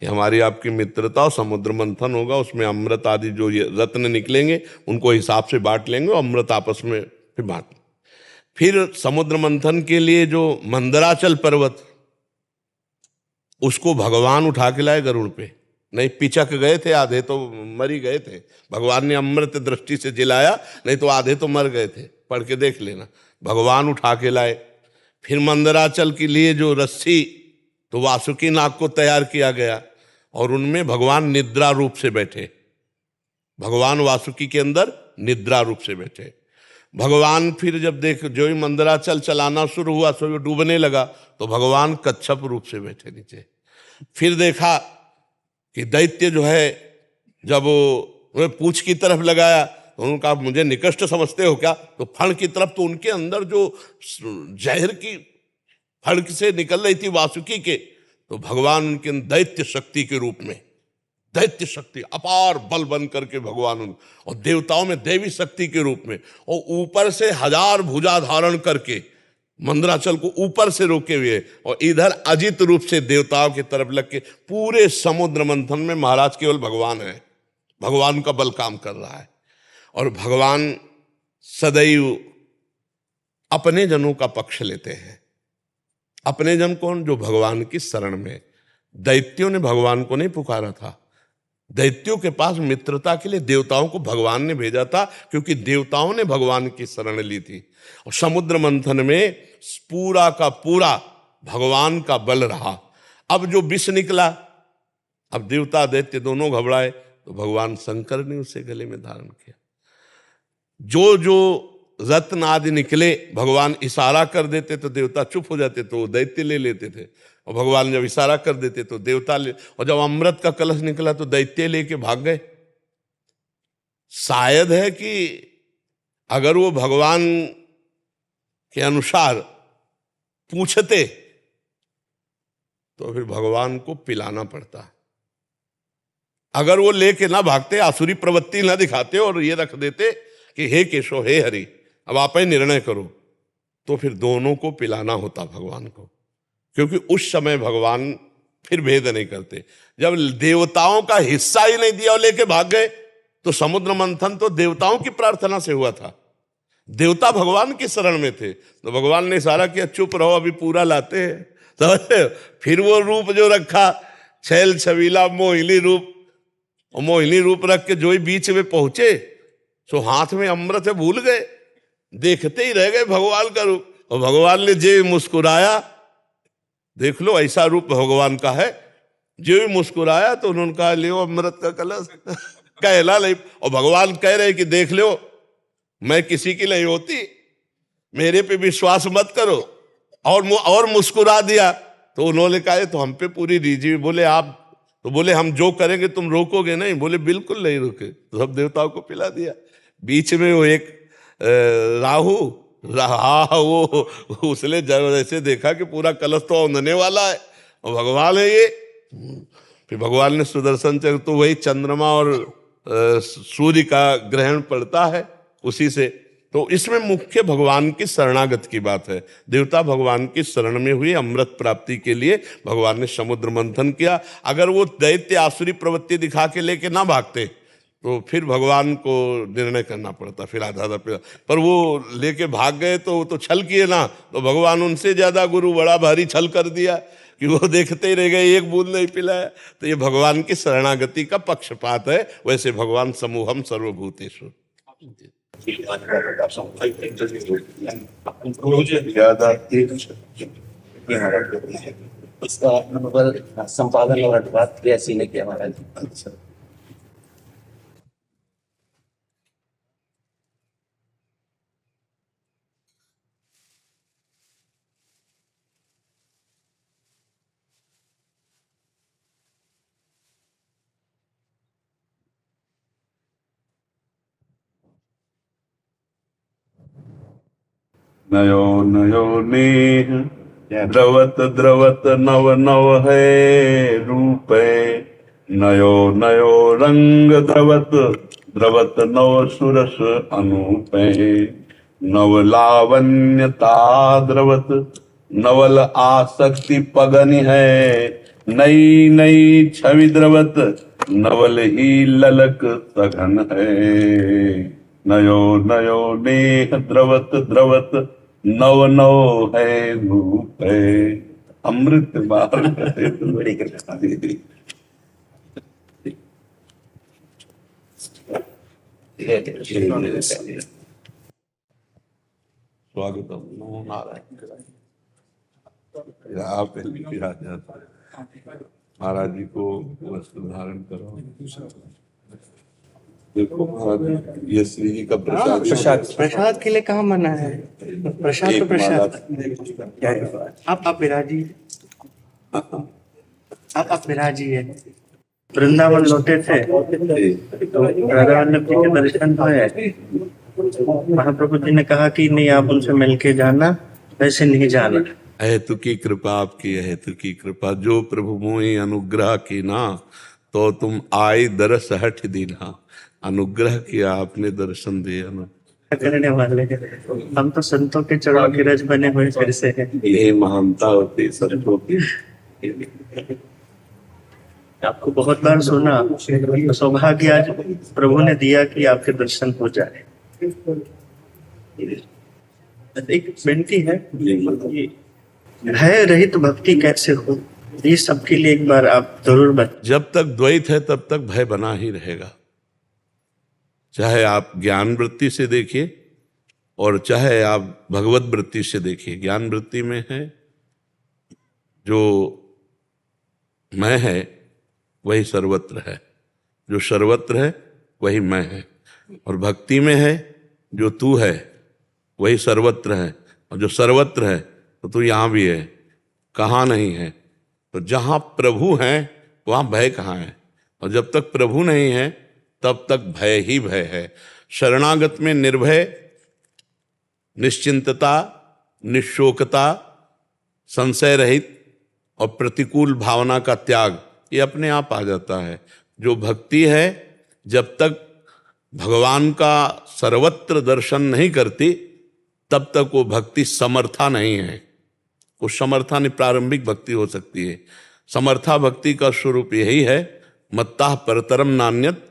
ये हमारी आपकी मित्रता और समुद्र मंथन होगा, उसमें अमृत आदि जो ये रत्न निकलेंगे उनको हिसाब से बांट लेंगे, और अमृत आपस में फिर बांट। फिर समुद्र मंथन के लिए जो मंदराचल पर्वत, उसको भगवान उठा के लाए गरुड़ पे। नहीं पिचक गए थे, आधे तो मर ही गए थे। भगवान ने अमृत दृष्टि से जिलाया, नहीं तो आधे तो मर गए थे। पढ़ के देख लेना, भगवान उठा के लाए। फिर मंदराचल के लिए जो रस्सी, तो वासुकी नाग को तैयार किया गया, और उनमें भगवान निद्रा रूप से बैठे। भगवान वासुकी के अंदर निद्रा रूप से बैठे। भगवान फिर जब देख, जो ही मंदराचल चलाना शुरू हुआ, सो डूबने लगा, तो भगवान कच्छप रूप से बैठे नीचे। फिर देखा कि दैत्य जो है, जब वो पूंछ की तरफ लगाया तो उन्होंने कहा मुझे निकृष्ट समझते हो क्या? तो फण की तरफ, तो उनके अंदर जो जहर की फण से निकल रही थी वासुकी के, तो भगवान उनके दैत्य शक्ति के रूप में, दैत्य शक्ति अपार बल बन करके भगवान, और देवताओं में देवी शक्ति के रूप में, और ऊपर से 1000 भुजा धारण करके मंदराचल को ऊपर से रोके हुए, और इधर अजित रूप से देवताओं की तरफ लग के। पूरे समुद्र मंथन में महाराज केवल भगवान है, भगवान का बल काम कर रहा है। और भगवान सदैव अपने जनों का पक्ष लेते हैं। अपने जन कौन? जो भगवान की शरण में। दैत्यों ने भगवान को नहीं पुकारा था, दैत्यों के पास मित्रता के लिए देवताओं को भगवान ने भेजा था, क्योंकि देवताओं ने भगवान की शरण ली थी। और समुद्र मंथन में पूरा का पूरा भगवान का बल रहा। अब जो विष निकला, अब देवता दैत्य दोनों घबराए, तो भगवान शंकर ने उसे गले में धारण किया। जो जो रत्न आदि निकले, भगवान इशारा कर देते तो देवता चुप हो जाते, तो दैत्य ले लेते थे। और भगवान जब इशारा कर देते तो देवता ले, और जब अमृत का कलश निकला तो दैत्य लेके भाग गए। शायद है कि अगर वो भगवान के अनुसार पूछते तो फिर भगवान को पिलाना पड़ता। अगर वो लेके ना भागते, आसुरी प्रवृत्ति ना दिखाते और ये रख देते कि हे केशव हे हरि अब आप ही निर्णय करो, तो फिर दोनों को पिलाना होता भगवान को, क्योंकि उस समय भगवान फिर भेद नहीं करते। जब देवताओं का हिस्सा ही नहीं दिया और लेके भाग गए, तो समुद्र मंथन तो देवताओं की प्रार्थना से हुआ था, देवता भगवान की शरण में थे, तो भगवान ने इशारा किया चुप रहो अभी पूरा लाते हैं। तो फिर वो रूप जो रखा, छैल छबीला मोहिनी रूप, और मोहिनी रूप रख के जो ही बीच में पहुंचे, सो हाथ में अमृत है भूल गए, देखते ही रह गए भगवान का रूप। और भगवान ने जे मुस्कुराया, देख लो ऐसा रूप भगवान का है, जो ही मुस्कुराया तो उन्होंने कहा ले अमृत का कलश कहला नहीं। और भगवान कह रहे कि देख लो मैं किसी की नहीं होती, मेरे पे विश्वास मत करो, और मुस्कुरा दिया। तो उन्होंने कहा तो हम पे पूरी रीझी। बोले आप, तो बोले हम जो करेंगे तुम रोकोगे नहीं? बोले बिल्कुल नहीं रोके। तो सब देवताओं को पिला दिया। बीच में वो एक राहु रहा, वो उसने जैसे देखा कि पूरा कलश तो औंधने वाला है और भगवान है ये, फिर भगवान ने सुदर्शन चक्र, तो वही चंद्रमा और सूर्य का ग्रहण पड़ता है उसी से। तो इसमें मुख्य भगवान की शरणागत की बात है। देवता भगवान की शरण में हुए, अमृत प्राप्ति के लिए भगवान ने समुद्र मंथन किया। अगर वो दैत्य आसुरी प्रवृत्ति दिखा के लेके ना भागते, तो फिर भगवान को निर्णय करना पड़ता, फिर आधा पर वो लेके भाग गए तो वो तो छल किए ना, तो भगवान उनसे ज्यादा गुरु बड़ा भारी छल कर दिया कि वो देखते ही रह गए, एक बूंद नहीं पिलाया। तो ये भगवान की शरणागति का पक्षपात है। वैसे भगवान समूहम सर्वभूतेषु। इसका संपादन और अनुवाद क्रियाशील ने किया महाराज। अच्छा, नयो नयो नेह द्रवत द्रवत नव नव है रूपे, नयो नयो रंग द्रवत द्रवत नव सुरस अनूपे, नव लावण्यता द्रवत नवल आसक्ति पगनि है, नई नई छवि द्रवत नवल ही ललक सघन है, नयो नयो नेह द्रवत द्रवत नव नव है रूप है। अमृत बार बड़ी कृपा। स्वागतम। नमो नारायण। आप महाराज जी को वस्त्र धारण करो। देखो महाराज, ये श्री जी का प्रसाद। प्रसाद के लिए कहाँ मना है? प्रसाद तो प्रसाद। आप विराजिए, आप विराजिए। वृंदावन लौटे थे तो राधा वल्लभ जी के दर्शन हुए। महाप्रभु जी ने कहा कि नहीं, आप उनसे मिलके जाना, वैसे नहीं जाना। हेतु की कृपा आपकी, हेतु की कृपा। जो प्रभु मोहि अनुग्रह की ना, तो तुम आई दरस हठ दीना। अनुग्रह किया आपने, दर्शन दिया ना। करने वाले हम तो संतों के चरणों के रज बने हुए फिर से हैं। ये महानता होती संतों की। आपको बहुत बार सुना, तो सौभाग्य आज प्रभु ने दिया कि आपके दर्शन हो जाए। एक विनती है, भय रहित भक्ति कैसे हो, ये सबके लिए एक बार आप जरूर बताएं। जब तक द्वैत है तब तक भय बना ही रहेगा। चाहे आप ज्ञान वृत्ति से देखिए और चाहे आप भगवत वृत्ति से देखिए। ज्ञान वृत्ति में है जो मैं है वही सर्वत्र है, जो सर्वत्र है वही मैं है। और भक्ति में है जो तू है वही सर्वत्र है, और जो सर्वत्र है तो तू यहाँ भी है, कहाँ नहीं है। तो जहाँ प्रभु हैं वहाँ भय कहाँ है, और जब तक प्रभु नहीं है तब तक भय ही भय है। शरणागत में निर्भय, निश्चिंतता, निशोकता, संशय रहित और प्रतिकूल भावना का त्याग, ये अपने आप आ जाता है। जो भक्ति है, जब तक भगवान का सर्वत्र दर्शन नहीं करती तब तक वो भक्ति समर्था नहीं है। वो समर्था नहीं, प्रारंभिक भक्ति हो सकती है। समर्था भक्ति का स्वरूप यही है, मत्ता परतरम नान्यत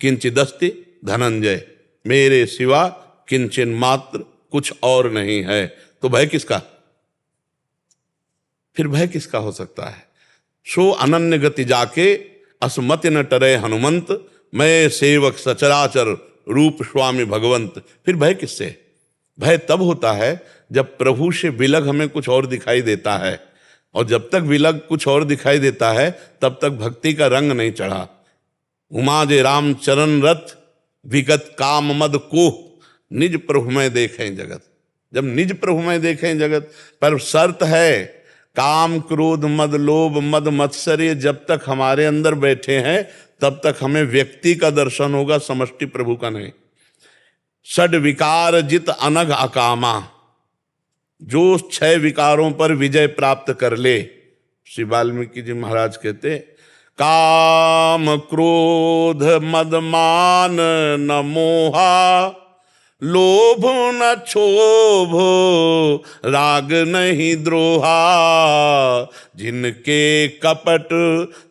किंचिदस्ति धनंजय, मेरे सिवा किंचन मात्र कुछ और नहीं है। तो भय किसका? फिर भय किसका हो सकता है? सो अनन्य गति जाके असमति न टरे हनुमंत, मैं सेवक सचराचर रूप स्वामी भगवंत। फिर भय किससे? भय तब होता है जब प्रभु से विलग हमें कुछ और दिखाई देता है, और जब तक विलग कुछ और दिखाई देता है तब तक भक्ति का रंग नहीं चढ़ा। उमा जे राम चरण रथ विगत काम मद को, निज प्रभु में देखें जगत। जब निज प्रभु में देखें जगत, पर शर्त है काम क्रोध मद लोभ मद मत्सर्य जब तक हमारे अंदर बैठे हैं तब तक हमें व्यक्ति का दर्शन होगा, समष्टि प्रभु का नहीं। षड विकार जित अनघ अकामा, जो 6 विकारों पर विजय प्राप्त कर ले, श्री वाल्मीकि जी महाराज कहते, काम क्रोध मद मान न मोहा, लोभ न क्षोभ राग नहीं द्रोहा, जिनके कपट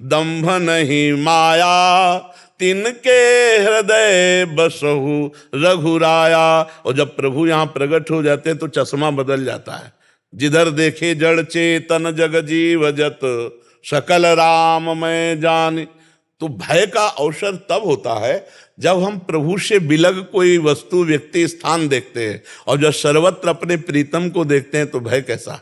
दंभ नहीं माया, तिनके हृदय बसहु रघुराया। और जब प्रभु यहाँ प्रकट हो जाते हैं तो चश्मा बदल जाता है। जिधर देखे जड़ चेतन जग जीव जत, सकल राम मैं जान। तो भय का अवसर तब होता है जब हम प्रभु से बिलग कोई वस्तु व्यक्ति स्थान देखते हैं, और जब सर्वत्र अपने प्रीतम को देखते हैं तो भय कैसा?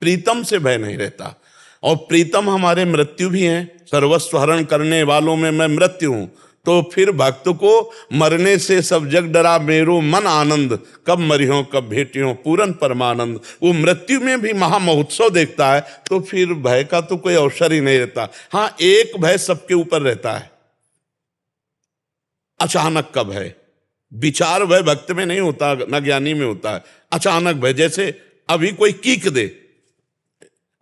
प्रीतम से भय नहीं रहता। और प्रीतम हमारे मृत्यु भी हैं, सर्वस्व हरण करने वालों में मैं मृत्यु हूं। तो फिर भक्त को मरने से सब जग डरा मेरो मन आनंद, कब मरियो कब भेटियो पूरन परमानंद। वो मृत्यु में भी महामहोत्सव देखता है, तो फिर भय का तो कोई अवसर ही नहीं रहता। हाँ, एक भय सबके ऊपर रहता है, अचानक का भय। विचार भय भक्त में नहीं होता, न ज्ञानी में होता है। अचानक भय, जैसे अभी कोई कीक दे,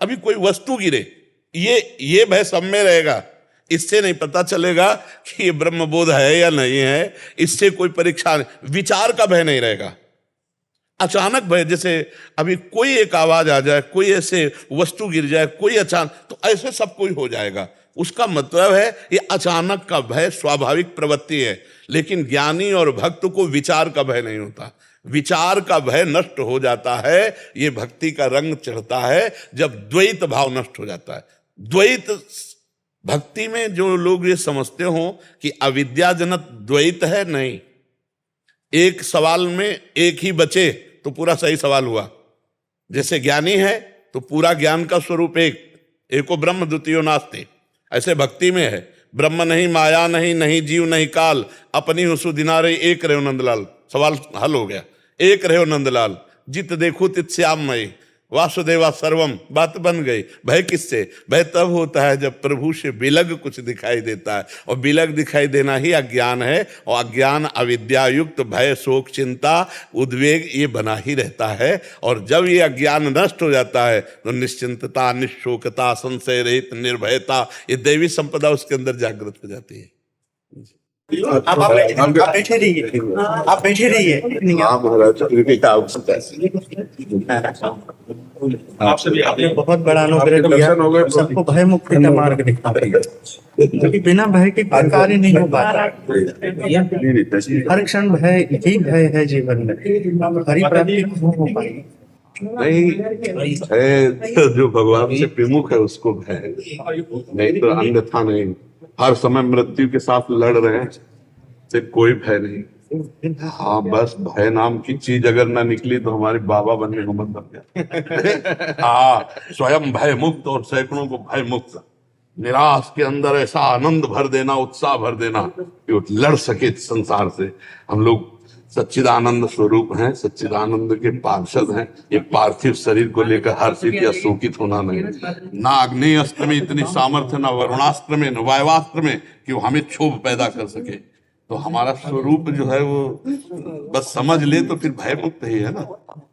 अभी कोई वस्तु गिरे, ये भय सब में रहेगा। इससे नहीं पता चलेगा कि ये ब्रह्मबोध है या नहीं है, इससे कोई परीक्षा नहीं। विचार का भय नहीं रहेगा। अचानक भय, जैसे अभी कोई एक आवाज आ जाए, कोई ऐसे वस्तु गिर जाए, कोई अचानक, तो ऐसे सब कोई हो जाएगा। उसका मतलब है ये अचानक का भय स्वाभाविक प्रवृत्ति है। लेकिन ज्ञानी और भक्त को विचार का भय नहीं होता। विचार का भय नष्ट हो जाता है, ये भक्ति का रंग चढ़ता है जब द्वैत भाव नष्ट हो जाता है। द्वैत भक्ति में जो लोग ये समझते हो कि अविद्याजनक द्वैत है, नहीं। एक सवाल में एक ही बचे तो पूरा सही सवाल हुआ। जैसे ज्ञानी है तो पूरा ज्ञान का स्वरूप एको ब्रह्म द्वितीयो नास्ति। ऐसे भक्ति में है, ब्रह्म नहीं, माया नहीं, नहीं जीव नहीं काल, अपनी उसु दिनारे एक रहो नंदलाल। सवाल हल हो गया, एक रहो नंदलाल, जित देखो तित श्याममयी, वासुदेवा सर्वम, बात बन गई। भय किससे? भय तब होता है जब प्रभु से विलग कुछ दिखाई देता है, और विलग दिखाई देना ही अज्ञान है। और अज्ञान अविद्यायुक्त भय शोक चिंता उद्वेग ये बना ही रहता है। और जब ये अज्ञान नष्ट हो जाता है तो निश्चिंतता, निशोकता, संशय रहित निर्भयता, ये दैवी संपदा उसके अंदर जागृत हो जाती है। आप बैठे रहिए, आप बैठे रहिए। आपसे भी आपने बहुत बड़ा अनुग्रह किया, सबको भय मुक्ति का मार्ग दिखा, क्योंकि बिना भय के कोई कार्य नहीं हो पाता। हर क्षण भय ही भय है जीवन में, हरि प्राप्ति हो पाएगी। नहीं है जो भगवान से विमुख है उसको भय, नहीं तो अन्यथा नहीं। हर समय मृत्यु के साथ लड़ रहे हैं तो कोई भय नहीं। हाँ, बस भय नाम की चीज अगर ना निकली तो हमारे बाबा बनने को मत बन गया। हाँ, स्वयं भय मुक्त और सैकड़ों को भय मुक्त, निराश के अंदर ऐसा आनंद भर देना, उत्साह भर देना कि वो लड़ सके संसार से। हम लोग सच्चिदानंद स्वरूप हैं, सच्चिदानंद के पार्षद हैं। ये पार्थिव शरीर को लेकर हर्षित या शोकित होना नहीं। ना अग्नि अस्त्र में इतनी सामर्थ्य, ना वरुणास्त्र में, न वायवास्त्र में कि वो हमें क्षोभ पैदा कर सके। तो हमारा स्वरूप जो है वो बस समझ ले तो फिर भय मुक्त ही है ना।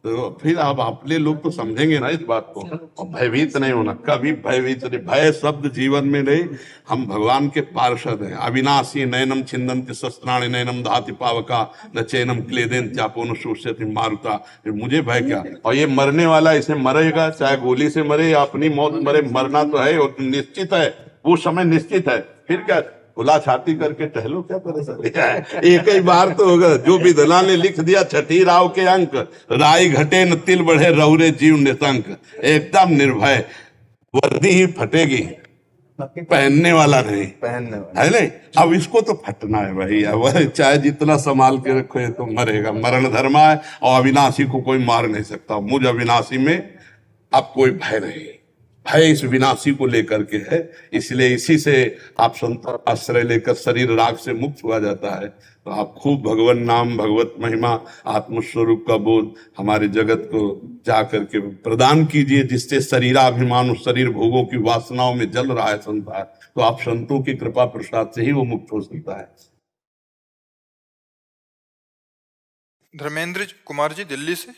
तो फिर आप अपने लोग तो समझेंगे ना इस बात को, और भयभीत नहीं होना, कभी भयभीत नहीं, भय शब्द जीवन में नहीं। हम भगवान के पार्षद हैं। अविनाशी नैनम छिन्दन्ति शस्त्राणि नैनम दहति पावका न चैनम क्लेदेन चापो न शोष्यति मारुता। फिर मुझे भय क्या? और ये मरने वाला इसे मरेगा, चाहे गोली से मरे या अपनी मौत मरे, मरना तो है और निश्चित है, वो समय निश्चित है। फिर क्या खुला छाती करके टहलो, क्या करे? एक ही बार तो होगा। जो विधना ने लिख दिया छठी राव के अंक, राई घटे न तिल बढ़े रहुरे जीव नितंक। एकदम निर्भय, वर्दी ही फटेगी, पहनने वाला नहीं, है नहीं। अब इसको तो फटना है भाई, अब चाहे जितना संभाल के रखो ये तो मरेगा। मरण धर्मा है और अविनाशी को कोई मार नहीं सकता। मुझ अविनाशी में अब कोई भय नहीं, भय इस विनाशी को लेकर के है। इसलिए इसी से आप संत आश्रय लेकर शरीर राग से मुक्त हुआ जाता है। तो आप खूब भगवान नाम, भगवत महिमा, आत्मस्वरूप का बोध हमारे जगत को जा करके प्रदान कीजिए, जिससे शरीराभिमान, शरीर भोगों की वासनाओं में जल रहा है संसार। तो आप संतों की कृपा प्रसाद से ही वो मुक्त हो सकता है। धर्मेंद्र कुमार जी दिल्ली से।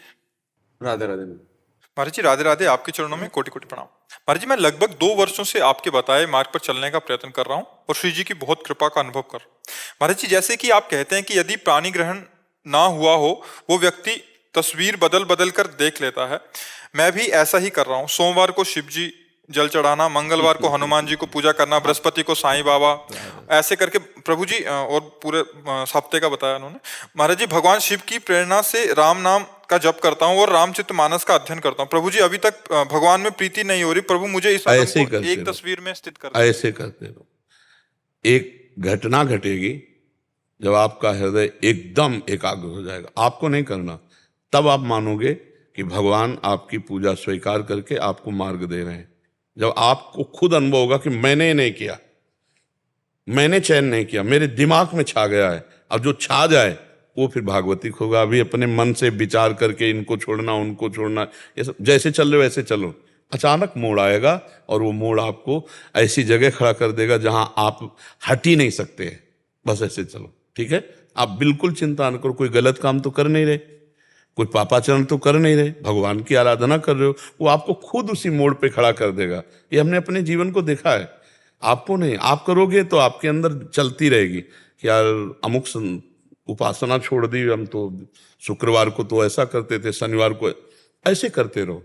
राधे राधे। महाराज जी राधे राधे, आपके चरणों में कोटि कोटि प्रणाम। महाराज जी मैं लगभग 2 वर्षों से आपके बताए मार्ग पर चलने का प्रयत्न कर रहा हूँ और श्री जी की बहुत कृपा का अनुभव कर रहा हूँ। महाराज जी जैसे कि आप कहते हैं कि यदि प्राणी ग्रहण ना हुआ हो, वो व्यक्ति तस्वीर बदल बदल कर देख लेता है। मैं भी ऐसा ही कर रहा हूँ। सोमवार को शिव जी जल चढ़ाना, मंगलवार को हनुमान जी को पूजा करना, बृहस्पति को साईं बाबा, ऐसे करके प्रभु जी और पूरे हफ्ते का बताया उन्होंने। महाराज जी भगवान शिव की प्रेरणा से राम नाम का जप करता हूँ और रामचरित मानस का अध्ययन करता हूँ। प्रभु जी अभी तक भगवान में प्रीति नहीं हो रही। प्रभु मुझे इस ऐसे को एक तस्वीर में स्थित कर, ऐसे करते रहो। एक घटना घटेगी जब आपका हृदय एकदम एकाग्र हो जाएगा, आपको नहीं करना, तब आप मानोगे कि भगवान आपकी पूजा स्वीकार करके आपको मार्ग दे रहे हैं। जब आपको खुद अनुभव होगा कि मैंने नहीं किया, मैंने चयन नहीं किया, मेरे दिमाग में छा गया है, अब जो छा जाए वो फिर भागवतिक होगा। अभी अपने मन से विचार करके इनको छोड़ना, उनको छोड़ना, ये सब जैसे चल रहे हो वैसे चलो। अचानक मोड़ आएगा और वो मोड़ आपको ऐसी जगह खड़ा कर देगा जहां आप हट ही नहीं सकते। बस ऐसे चलो, ठीक है। आप बिल्कुल चिंता न करो, कोई गलत काम तो कर नहीं रहे, कोई पापाचरण तो कर नहीं रहे, भगवान की आराधना कर रहे हो, वो आपको खुद उसी मोड़ पे खड़ा कर देगा। ये हमने अपने जीवन को देखा है। आपको नहीं, आप करोगे तो आपके अंदर चलती रहेगी कि यार अमुक उपासना छोड़ दी, हम तो शुक्रवार को तो ऐसा करते थे, शनिवार को ऐसे करते रहो।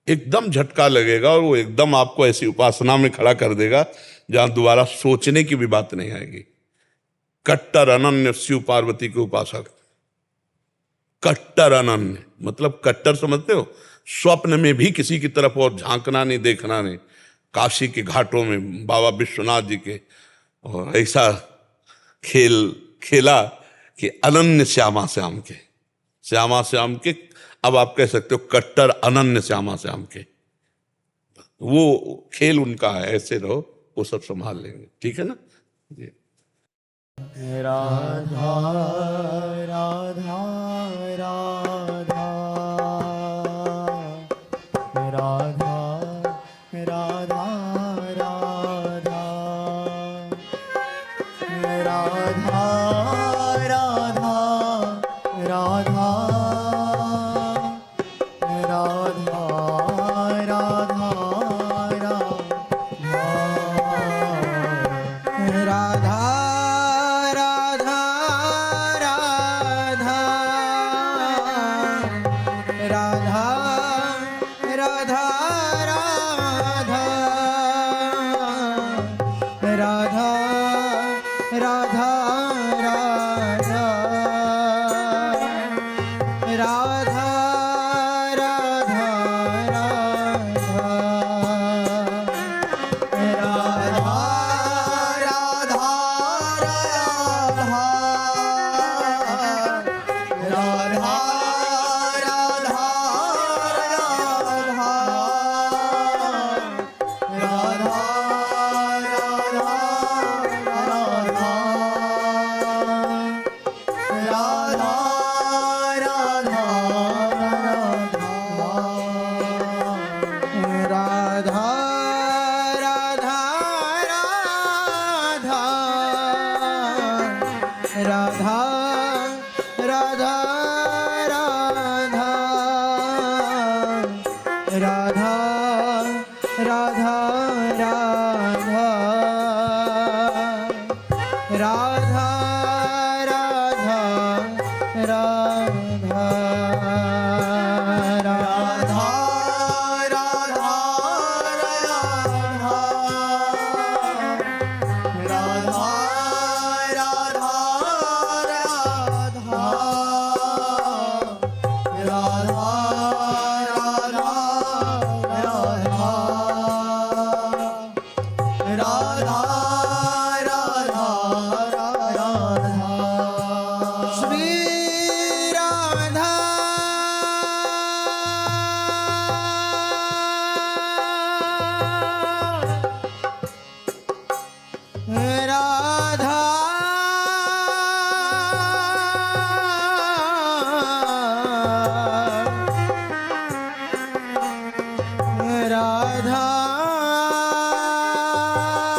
एकदम झटका लगेगा और वो एकदम आपको ऐसी उपासना में खड़ा कर देगा जहां दोबारा सोचने की भी बात नहीं आएगी। कट्टर अनन्य शिव पार्वती के उपासक, कट्टर अनन्य मतलब कट्टर समझते हो, स्वप्न में भी किसी की तरफ और झांकना नहीं, देखना नहीं। काशी के घाटों में बाबा विश्वनाथ जी के और ऐसा खेल खेला कि अनन्य श्यामा श्याम के, श्यामा श्याम के, अब आप कह सकते हो कट्टर अनन्य श्यामा श्याम के। वो खेल उनका है, ऐसे रहो, वो सब संभाल लेंगे, ठीक है ना जी। राधा राधा राधा राधा राधा राधा राधा राधा राधा राधा राधा